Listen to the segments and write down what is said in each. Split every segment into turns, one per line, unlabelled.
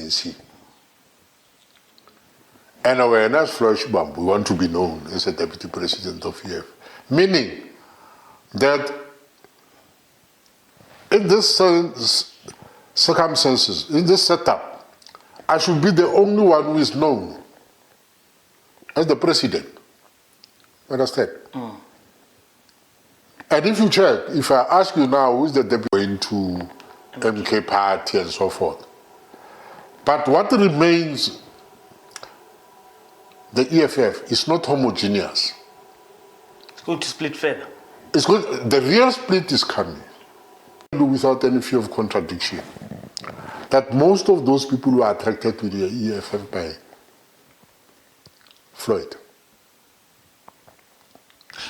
ANC. And as Floyd Shivambu, we want to be known as a deputy president of EFF, meaning that in this circumstances, in this setup, I should be the only one who is known as the president. Understand? And if you check, if I ask you now who is the deputy going to MK party and so forth, but what remains, the EFF is not homogeneous.
It's going to split further.
It's going, the real split is coming without any fear of contradiction. That most of those people who are attracted to the EFF by Floyd.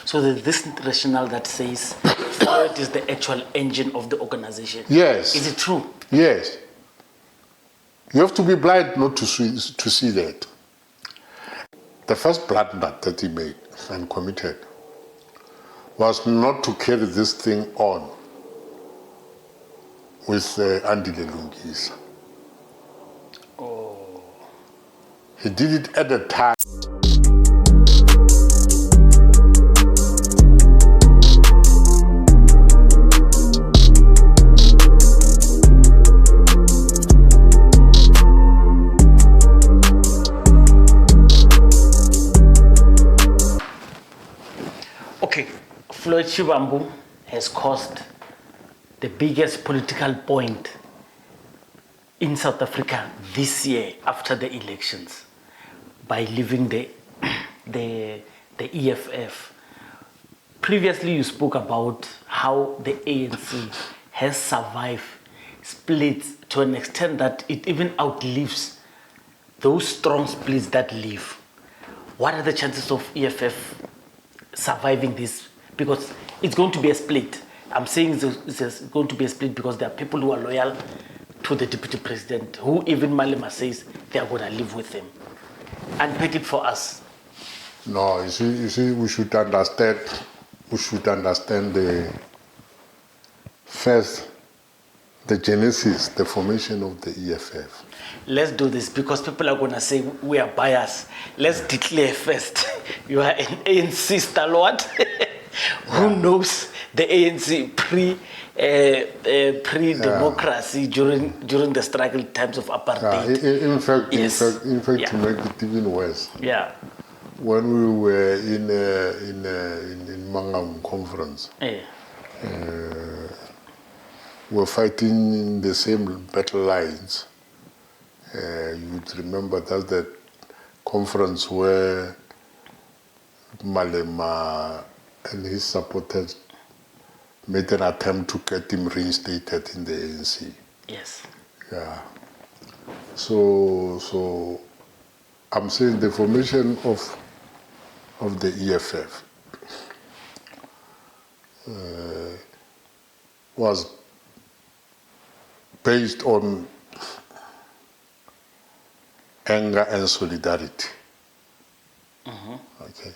So there's this rationale that says Floyd is the actual engine of the organization.
Yes.
Is it true?
Yes. You have to be blind not to see that. The first blunder that he made and committed was not to carry this thing on with Andile Lungisa.
Oh.
He did it at a time.
Okay, Floyd Shivambu has caused the biggest political point in South Africa this year after the elections by leaving the EFF. Previously, you spoke about how the ANC has survived splits to an extent that it even outlives those strong splits that leave. What are the chances of EFF surviving this? Because it's going to be a split. I'm saying it's going to be a split because there are people who are loyal to the deputy president, who even Malema says they are going to live with him. Unpack it for us.
No, you see, we should understand the first, the genesis, the formation of the EFF.
Let's do this because people are going to say we are biased. Let's declare first. You are an ANC Stalwart. Who knows the ANC pre-democracy during the struggle times of apartheid?
In fact,
Yes.
to make it even worse.
Yeah.
When we were in Morogoro Conference,
Yeah.
we were fighting in the same battle lines. You would remember that's the conference where Malema and his supporters made an attempt to get him reinstated in the ANC.
Yes.
Yeah. So I'm saying the formation of the EFF was based on anger and solidarity. Okay.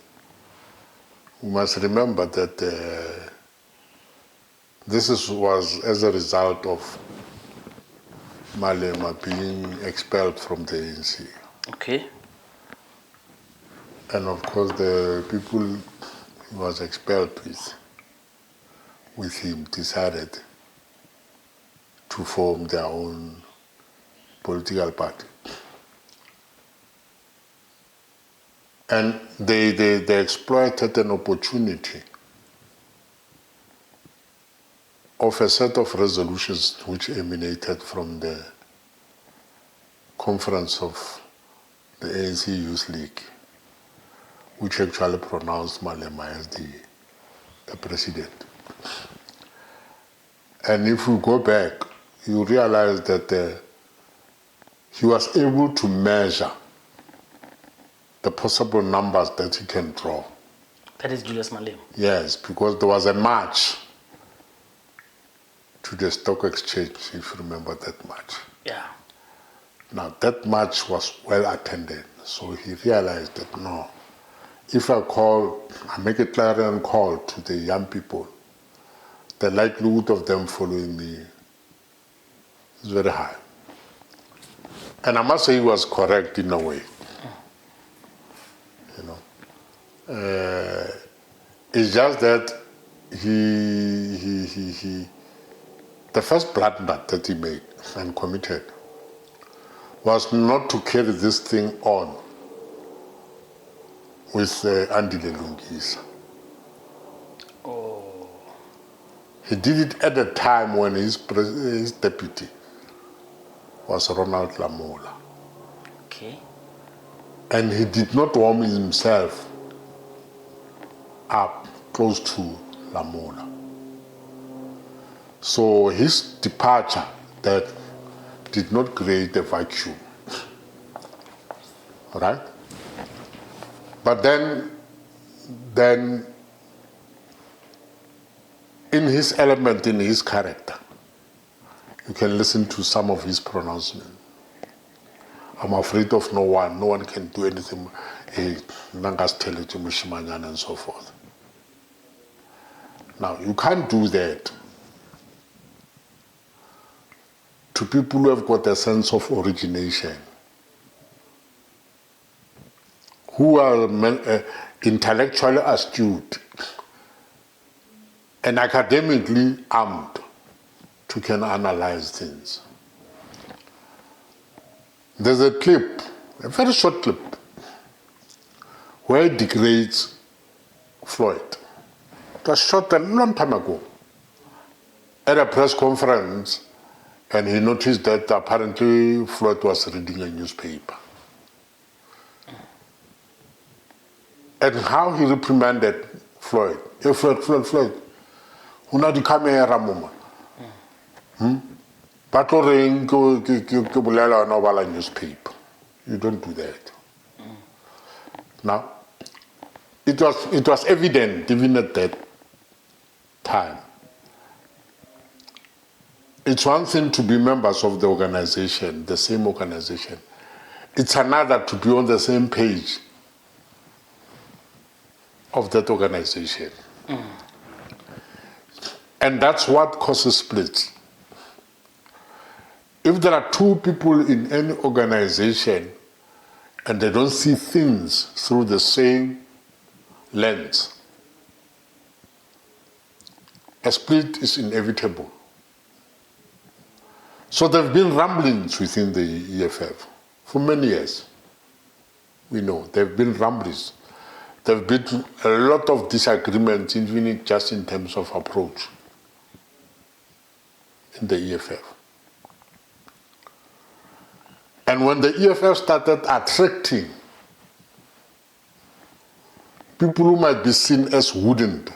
We must remember that this was as a result of Malema being expelled from the ANC.
Okay.
And of course the people he was expelled with him decided to form their own political party. And they exploited an opportunity of a set of resolutions which emanated from the conference of the ANC Youth League, which actually pronounced Malema as the president. And if we go back, you realize that he was able to measure the possible numbers that he can draw.
That is Julius Malema.
Yes, because there was a march to the stock exchange, if you remember that march.
Yeah.
Now that march was well attended, so he realized that no, if I make a clarion call to the young people, the likelihood of them following me is very high. And I must say he was correct in a way. You know, it's just that the first blunder that he made and committed was not to carry this thing on with Andile Lungisa.
Oh.
He did it at a time when his deputy was Ronald Lamola.
Okay.
And he did not warm himself up close to Lamola. So his departure that did not create a vacuum. All right? But then in his element, in his character, you can listen to some of his pronouncements. I'm afraid of no one can do anything, and so forth. Now, you can't do that to people who have got a sense of origination, who are intellectually astute and academically armed to can analyze things. There's a clip, a very short clip, where it degrades Floyd. It was shot a long time ago at a press conference, and he noticed that apparently Floyd was reading a newspaper. And how he reprimanded Floyd. Hey, Floyd, una di camera mama. Battling ke newspaper. You don't do that. Now, it was evident even at that time. It's one thing to be members of the organization, the same organization. It's another to be on the same page of that organization. And that's what causes splits. If there are two people in any organization and they don't see things through the same lens, a split is inevitable. So there have been rumblings within the EFF for many years. We know there have been rumblings. There have been a lot of disagreements, even just in terms of approach in the EFF. And when the EFF started attracting people who might be seen as wooden,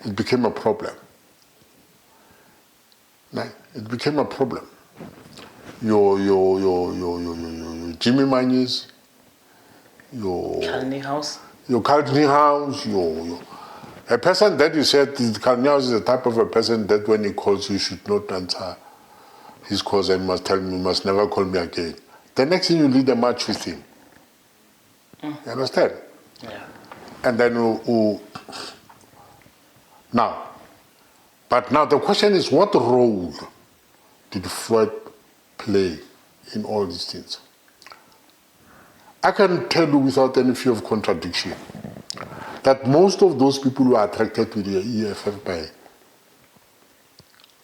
it became a problem. It became a problem. Your Jimmy Manis, your
Carney House.
Your Carney House, a person that you said Carney House is the type of a person that when he calls you should not answer his calls and must tell me, must never call me again. The next thing you lead a match with him. You understand?
Yeah.
And then but now the question is, what role did Floyd play in all these things? I can tell you without any fear of contradiction that most of those people who are attracted to the EFF by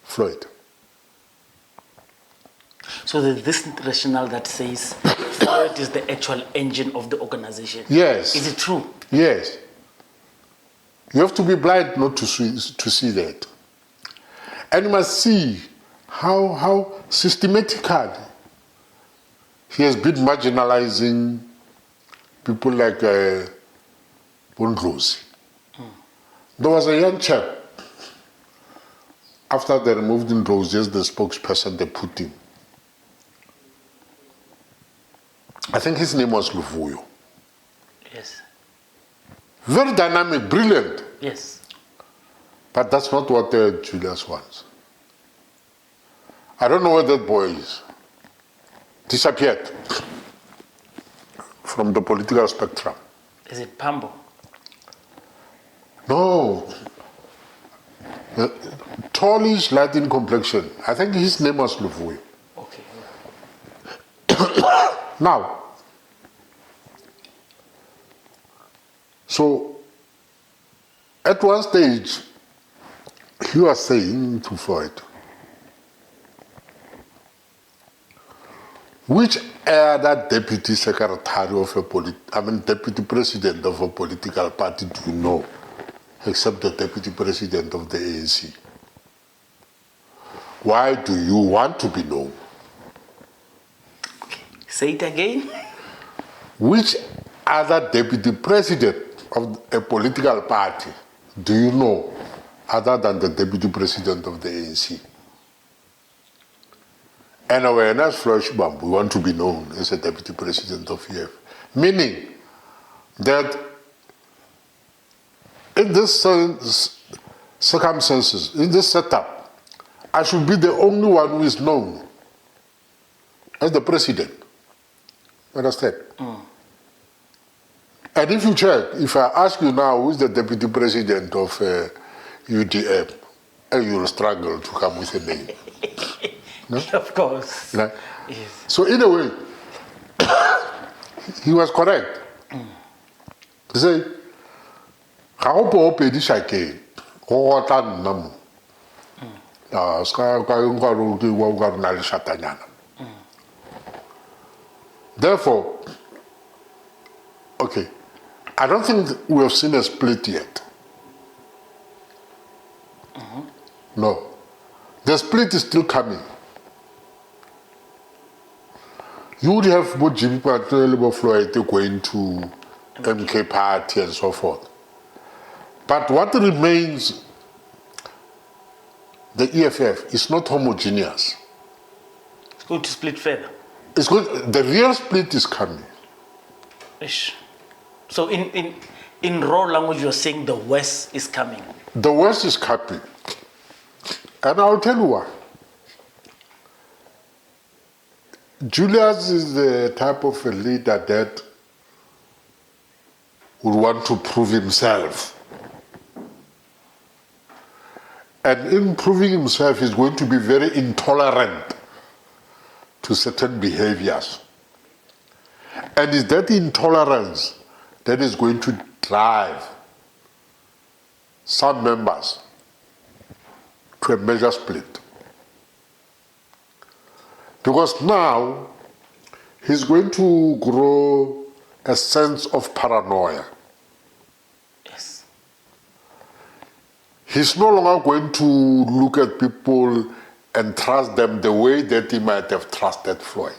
Floyd.
So there's this rationale that says Floyd is the actual engine of the organization.
Yes.
Is it true?
Yes. You have to be blind not to see that. And you must see how systematically he has been marginalizing people like Bondrosi. There was a young chap, after they removed Ndlozi as the spokesperson, they put him. I think his name was Luvuyo.
Yes.
Very dynamic, brilliant.
Yes.
But that's not what Julius wants. I don't know where that boy is. Disappeared from the political spectrum.
Is it Pambo?
No. Tallish, Latin complexion. I think his name was Luvuyo.
Okay.
Now, so at one stage, he was saying to Floyd, which other deputy secretary of deputy president of a political party do you know, except the deputy president of the ANC? Why do you want to be known?
Say it again.
Which other deputy president of a political party do you know other than the deputy president of the ANC? And when as Floyd Shivambu, we want to be known as a deputy president of EFF. Meaning that in this circumstances, in this setup, I should be the only one who is known as the president. Understand? And if you check, if I ask you now who is the deputy president of UDM, you will struggle to come with a name. No?
Of course.
Right?
Yes.
So in a way, he was correct. He said, therefore, okay, I don't think we have seen a split yet. No. The split is still coming. You would have both Jimmy Patel and Floyd going to MK party and so forth. But what remains, the EFF is not homogeneous.
It's going to split further.
It's good. The real split is coming.
Ish. So in raw language, you're saying the West is coming.
The West is coming. And I'll tell you why. Julius is the type of a leader that would want to prove himself. And in proving himself, he's going to be very intolerant to certain behaviors. And it's that intolerance that is going to drive some members to a major split. Because now he's going to grow a sense of paranoia.
Yes.
He's no longer going to look at people and trust them the way that he might have trusted Floyd.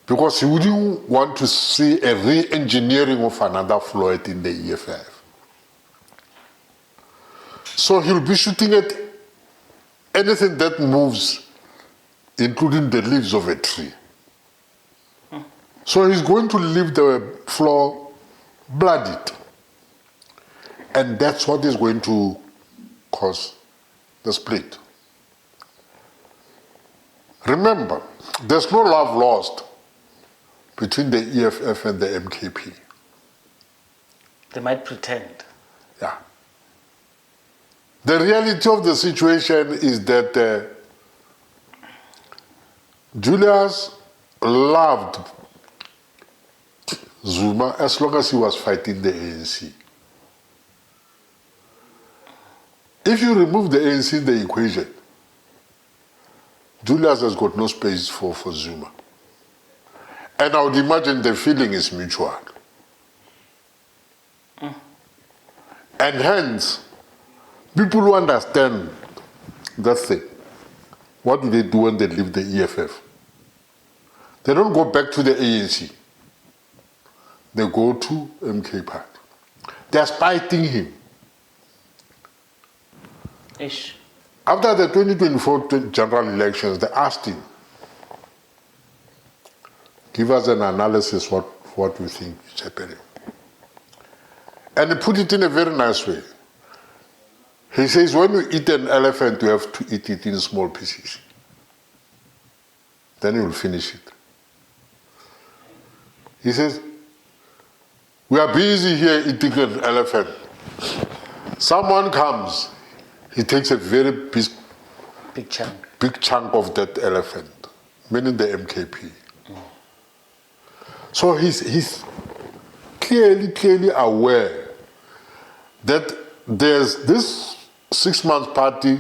Because he wouldn't want to see a re-engineering of another Floyd in the EFF. So he'll be shooting at anything that moves, including the leaves of a tree. So he's going to leave the floor bloodied. And that's what is going to cause the split. Remember, there's no love lost between the EFF and the MKP.
They might pretend.
Yeah. The reality of the situation is that Julius loved Zuma as long as he was fighting the ANC. If you remove the ANC in the equation, Julius has got no space for Zuma. And I would imagine the feeling is mutual. And hence, people who understand that thing, what do they do when they leave the EFF? They don't go back to the ANC. They go to MK Party. They're spiting him.
Ish.
After the 2024 general elections, they asked him, give us an analysis what we think is happening. And he put it in a very nice way. He says, when you eat an elephant, you have to eat it in small pieces. Then you will finish it. He says, we are busy here eating an elephant. Someone comes, he takes a very big
Big chunk.
big chunk of that elephant. meaning the MKP. So he's clearly aware that there's this 6-month party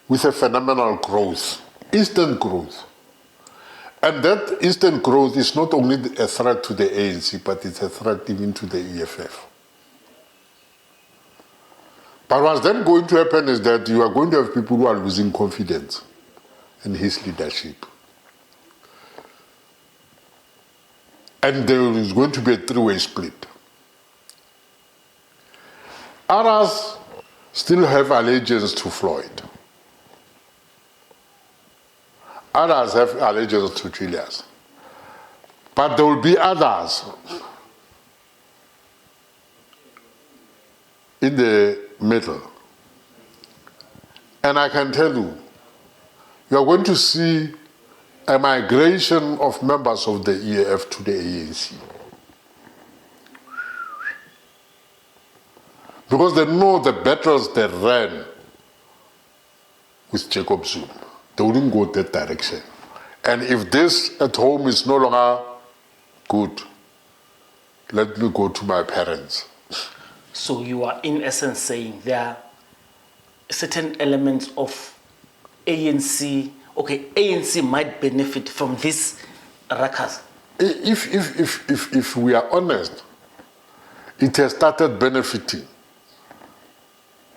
with a phenomenal growth, instant growth. And that instant growth is not only a threat to the ANC, but it's a threat even to the EFF. But what's then going to happen is that you are going to have people who are losing confidence in his leadership. And there is going to be a three-way split. Others still have allegiance to Floyd. Others have allegiance to Julius. But there will be others in the middle. And I can tell you, you are going to see a migration of members of the EFF to the ANC. Because they know the battles they ran with Jacob Zuma. They wouldn't go that direction. And if this at home is no longer good, let me go to my parents.
So you are in essence saying there are certain elements of ANC. Okay, ANC might benefit from this ruckus.
If we are honest, it has started benefiting.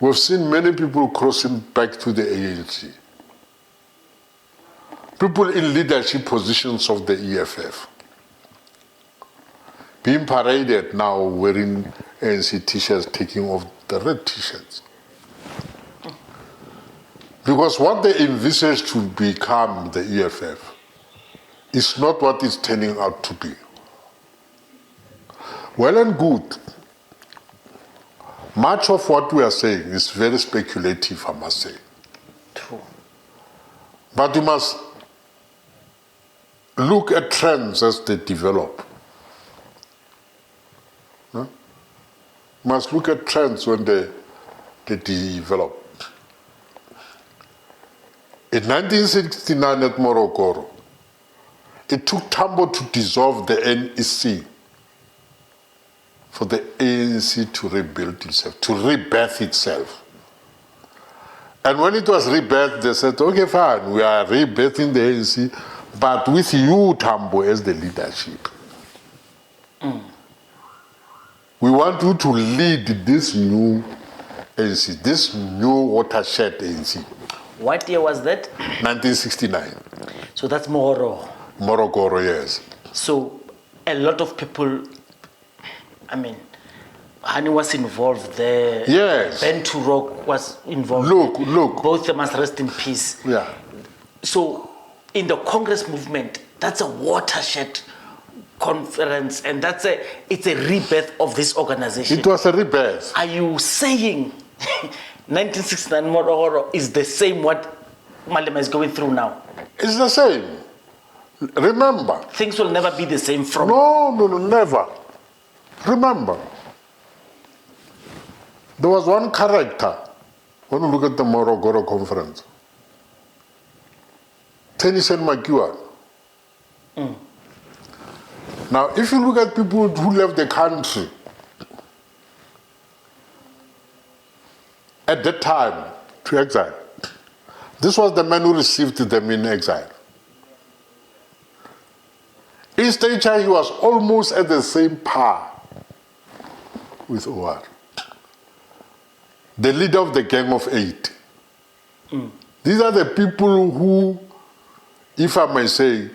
We've seen many people crossing back to the ANC. People in leadership positions of the EFF being paraded now wearing ANC t-shirts, taking off the red t-shirts. Because what they envisage to become the EFF is not what it's turning out to be. Well and good. Much of what we are saying is very speculative, I must say.
True.
But you must look at trends as they develop. You must look at trends when they develop. In 1969 at Morogoro, it took Tambo to dissolve the NEC for the ANC to rebuild itself, to rebirth itself. And when it was rebirthed, they said, okay, fine, we are rebirthing the ANC, but with you, Tambo, as the leadership. We want you to lead this new ANC, this new watershed ANC.
What year was that?
1969.
So that's Morogoro.
Morogoro, yes.
So a lot of people, I mean, Hani was involved there.
Yes.
Ben Turok was involved.
Look.
Both of them must rest in peace.
Yeah.
So in the Congress movement, that's a watershed conference, and it's a rebirth of this organization.
It was a rebirth.
Are you saying 1969 Morogoro is the same what Malema is going through now?
It's the same. Remember.
Things will never be the same from...
No, never. Remember. There was one character when you look at the Morogoro Conference. Tennyson McEwan. Now, if you look at people who left the country at that time to exile, this was the man who received them in exile. In stature, he was almost at the same par with OR, the leader of the Gang of Eight. These are the people who, if I may say,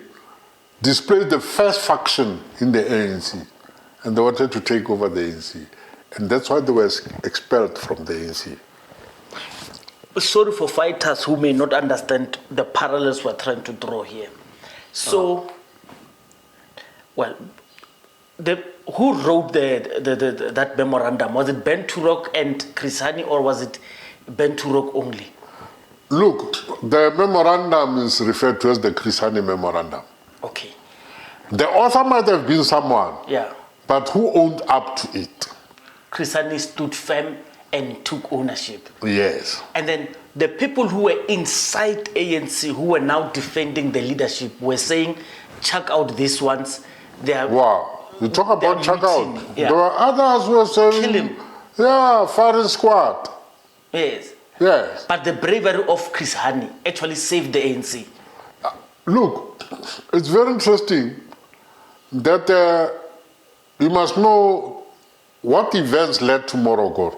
displayed the first faction in the ANC, and they wanted to take over the ANC. And that's why they were expelled from the ANC.
Sorry for fighters who may not understand the parallels we're trying to draw here. So, well, who wrote that memorandum? Was it Ben Turok and Chris Hani, or was it Ben Turok only?
Look, the memorandum is referred to as the Chris Hani Memorandum.
Okay.
The author might have been someone,
yeah,
but who owned up to it?
Chris Hani stood firm and took ownership.
Yes.
And then the people who were inside ANC, who were now defending the leadership, were saying, check out these ones. They are,
wow. You talk about check out.
Yeah.
There were others who were saying,
Kill him.
yeah, firing squad.
Yes.
Yes.
But the bravery of Chris Hani actually saved the ANC.
Look, it's very interesting that you must know what events led to Morogoro.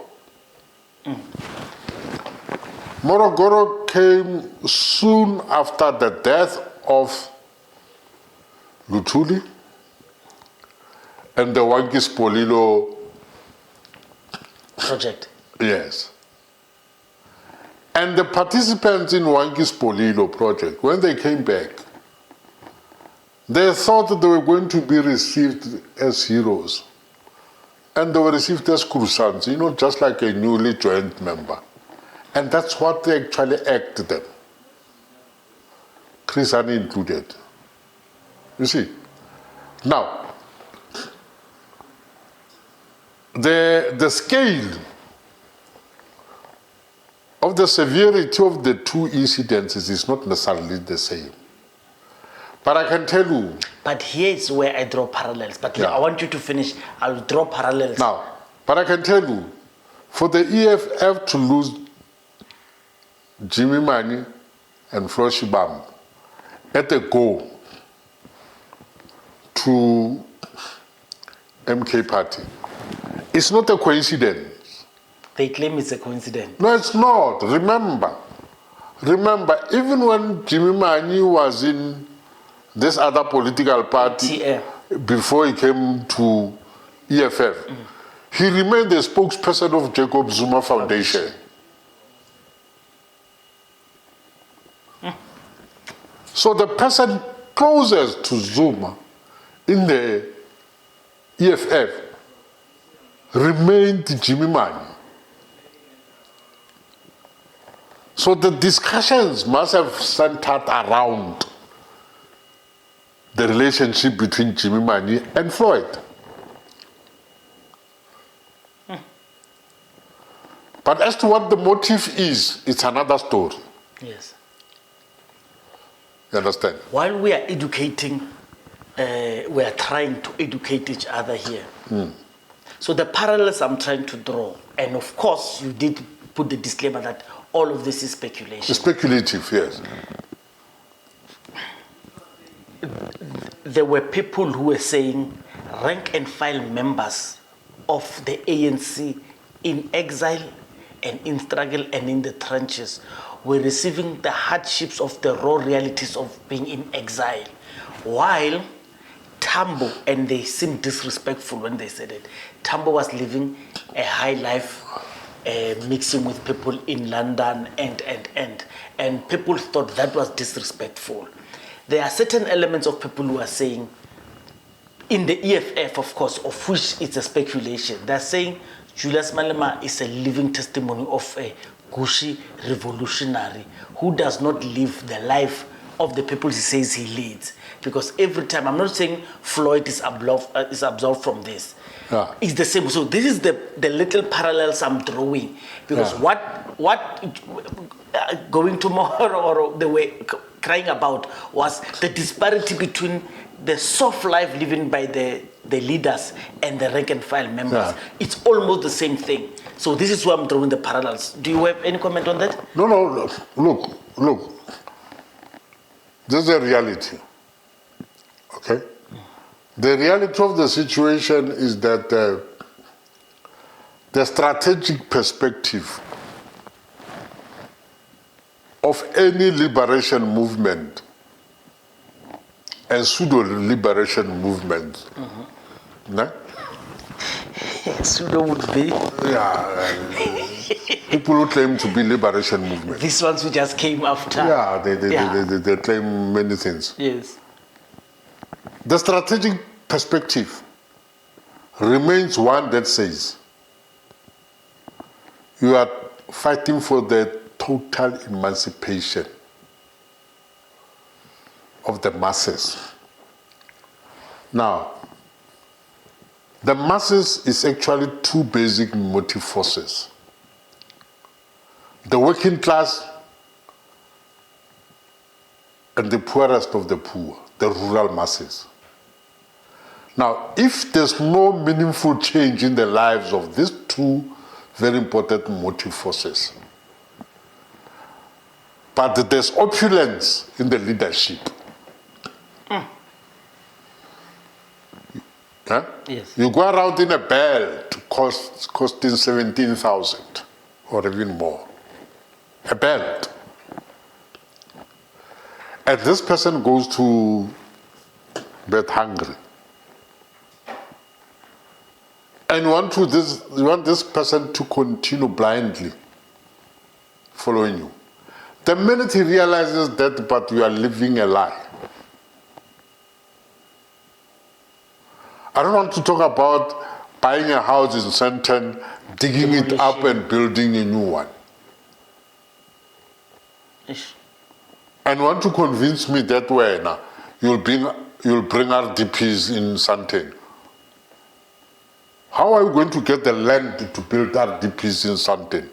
Morogoro came soon after the death of Luthuli and the Wankis Polilo
project.
Yes. And the participants in Wankis Polilo project, when they came back, they thought that they were going to be received as heroes. And they were received as crusades, you know, just like a newly joined member. And that's what they actually acted them. Chris Hani included. You see? Now, the scale of the severity of the two incidences is not necessarily the same. But I can tell you.
But here's where I draw parallels. But
Yeah.
I want you to finish. I'll draw parallels.
Now, but I can tell you, for the EFF to lose Jimmy Mani and Floyd Shivambu at the goal to MK Party, it's not a coincidence.
They claim it's a coincidence.
No, it's not. Remember, even when Jimmy Mani was in this other political party, before he came to EFF, he remained the spokesperson of Jacob Zuma Foundation. So the person closest to Zuma in the EFF remained Jimmy Mani. So the discussions must have centered around the relationship between Jimmy Mani and Floyd. But as to what the motive is, it's another story.
Yes.
You understand?
While we are educating, we are trying to educate each other here. So the parallels I'm trying to draw, and of course you did put the disclaimer that all of this is speculation.
It's speculative, yes.
There were people who were saying rank and file members of the ANC in exile and in struggle and in the trenches were receiving the hardships of the raw realities of being in exile, while Tambo, and they seemed disrespectful when they said it, Tambo was living a high life, mixing with people in London, and people thought that was disrespectful. There are certain elements of people who are saying, in the EFF, of course, of which it's a speculation, they're saying Julius Malema is a living testimony of a Gushi revolutionary who does not live the life of the people he says he leads. Because every time, I'm not saying Floyd is absolved from this.
Yeah.
It's the same. So this is the little parallels I'm drawing. Because what going tomorrow or the way crying about was the disparity between the soft life living by the leaders and the rank and file members.
Yeah.
It's almost the same thing. So this is why I'm drawing the parallels. Do you have any comment on that?
No. Look. This is a reality. Okay? The reality of the situation is that the strategic perspective of any liberation movement and pseudo-liberation movement, nah?
Pseudo would be?
Yeah, people who claim to be liberation movement.
These ones who just came after.
Yeah, they claim many things.
Yes.
The strategic perspective remains one that says you are fighting for the total emancipation of the masses. Now, the masses is actually two basic motive forces. the working class, and the poorest of the poor, the rural masses. Now, if there's no meaningful change in the lives of these two very important motive forces, but there's opulence in the leadership. Huh?
Yes.
You go around in a belt costing 17,000 or even more. A belt. And this person goes to bed hungry. And you want this person to continue blindly following you. The minute he realizes that, but you are living a lie. I don't want to talk about buying a house in Sandton, digging it up and building a new one.
Ish.
And want to convince me that way now, you'll bring RDPs in Sandton. How are you going to get the land to build RDPs in Sandton?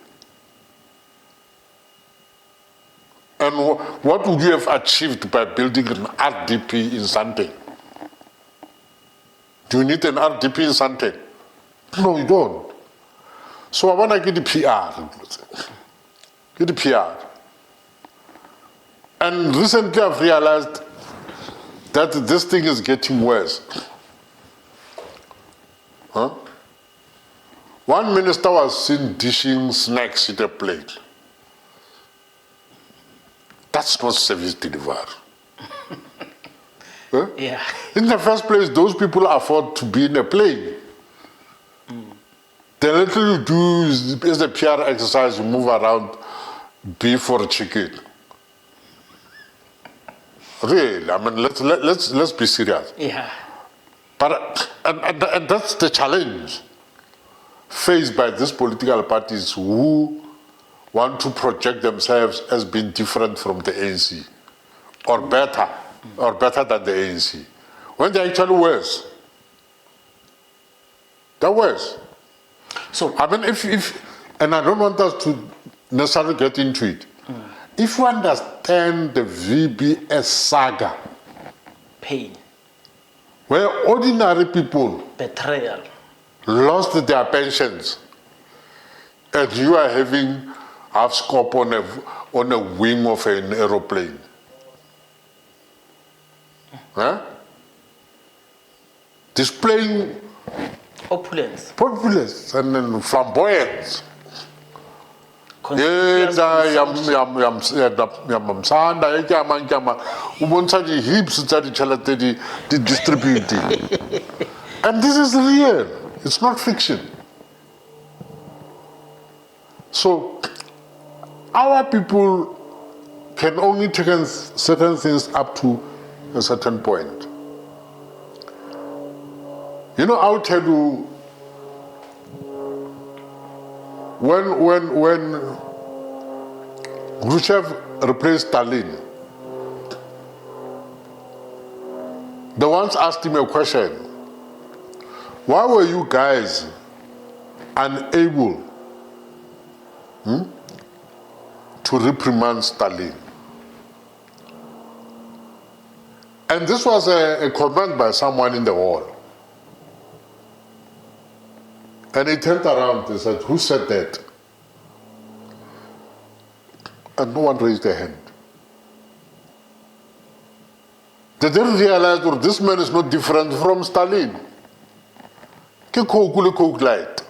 And what would you have achieved by building an RDP in Sandton? Do you need an RDP in Sandton? No, you don't. So I want to get the PR. Get the PR. And recently I've realized that this thing is getting worse. Huh? One minister was seen dishing snacks in a plate. That's not service delivery. Huh?
Yeah.
In the first place, those people afford to be in a plane. The little you do is a PR exercise, you move around, beef or chicken. Really, I mean, let's be serious.
Yeah.
But and that's the challenge faced by these political parties who want to project themselves as being different from the ANC, or better than the ANC, when they're actually worse. They're worse.
So
I mean, if and I don't want us to necessarily get into it. If you understand the VBS saga,
pain,
where ordinary people
betrayal,
lost their pensions, and you are having half scope on a wing of an aeroplane. Huh? Displaying
opulence,
populace and then flamboyance.
conspiracies,
distributing. And this is real. It's not fiction. So our people can only take certain things up to a certain point. You know, I'll tell you, when Khrushchev replaced Stalin, they once asked him a question: why were you guys unable to reprimand Stalin? And this was a comment by someone in the hall. And he turned around and said, who said that? And no one raised their hand. They didn't realize that this man is not different from Stalin. Coke light.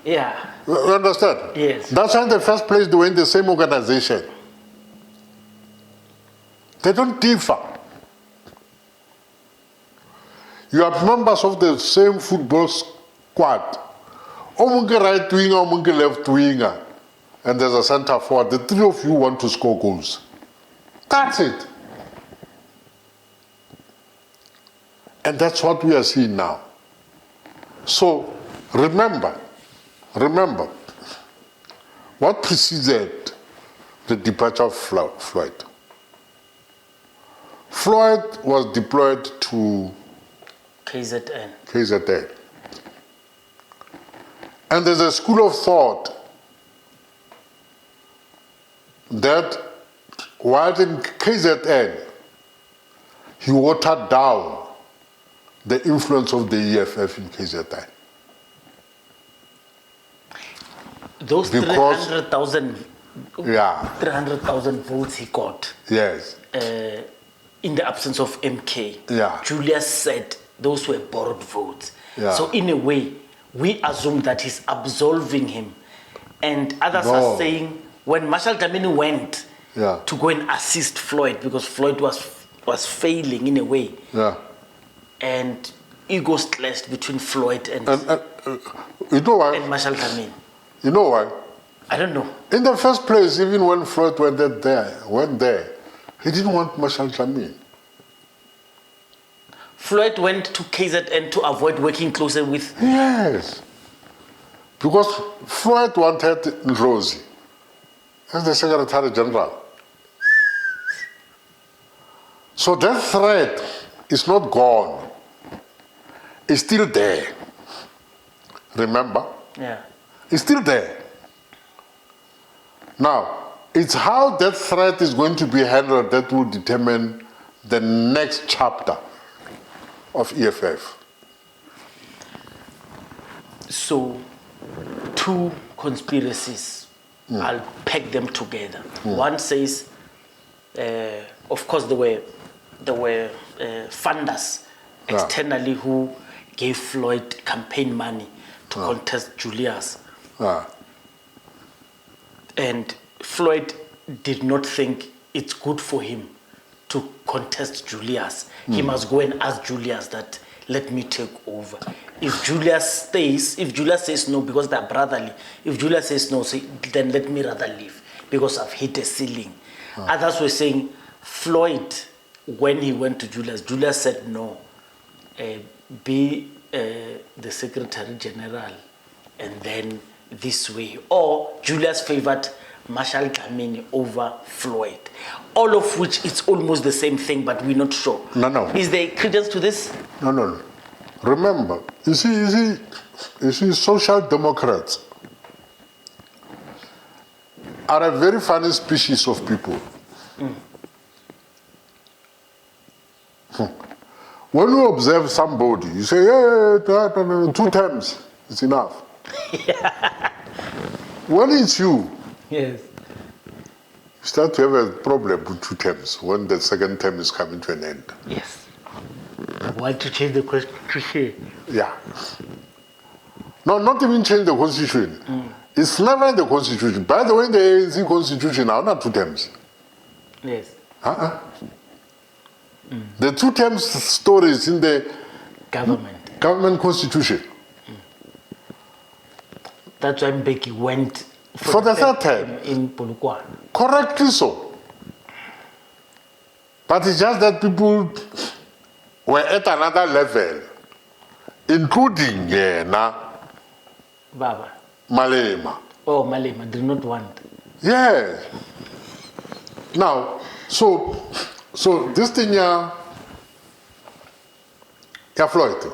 yeah,
You understand?
Yes.
That's why in the first place they were in the same organization. They don't differ. You are members of the same football squad. Omunge right winger, omunge left winger. And there's a center forward. The three of you want to score goals. That's it. And that's what we are seeing now. So remember, what preceded the departure of Floyd? Floyd was deployed to
KZN.
KZN. And there's a school of thought that while in KZN, he watered down the influence of the EFF in KZN.
Those
Because-
300,000 votes he got
Yes.
in the absence of MK.
Yeah.
Julius said those were borrowed votes.
Yeah.
So in a way, we assume that he's absolving him. And others
No.
are saying when Marshall Dlamini went
Yeah.
to go and assist Floyd because Floyd was failing in a way.
Yeah.
And egos clashed between Floyd and
You know why?
Marshall Dlamini.
You know why?
I don't know.
In the first place, even when Floyd went there, he didn't want Marshall Dlamini.
Floyd went to KZN to avoid working closer with.
Yes. Because Floyd wanted Rosie as the Secretary General. So that threat is not gone. It's still there. Remember?
Yeah.
It's still there. Now, it's how that threat is going to be handled that will determine the next chapter of EFF.
So, two conspiracies, I'll peg them together. One says, of course, there were funders externally who gave Floyd campaign money to contest Julius. And Floyd did not think it's good for him to contest Julius. He must go and ask Julius that, let me take over. If Julius says no because they're brotherly, if Julius says no, then let me rather leave because I've hit a ceiling. Others were saying, Floyd, when he went to Julius said no, be the Secretary General and then this way. Or Julius favored Marshall Dlamini over Floyd. All of which it's almost the same thing, but we're not sure.
No.
Is there credence to this?
No. Remember, you see, Social Democrats are a very funny species of people. When you observe somebody, you say, yeah, 2 terms is enough. When it's you,
Yes.
you start to have a problem with 2 terms when the second term is coming to an end.
Yes. Why to change the constitution?
Yeah. No, not even change the constitution. It's never in the constitution. By the way, in the ANC constitution are not 2 terms.
Yes.
The 2 terms story is in the government constitution.
That's why Mbeki went
For the third time.
in Polokwane.
Correctly so. But it's just that people were at another level, including
Baba.
Malema.
Oh, Malema did not want.
Yeah. Now, so this thing yeah, Floyd.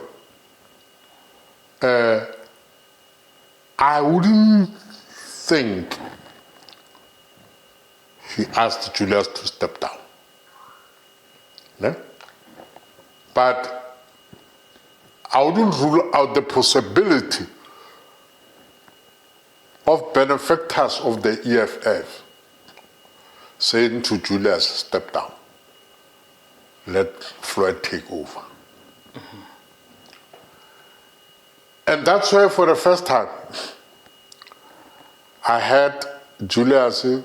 I wouldn't think he asked Julius to step down. No? But I wouldn't rule out the possibility of benefactors of the EFF saying to Julius, step down. Let Floyd take over. And that's why for the first time, I heard Julius say,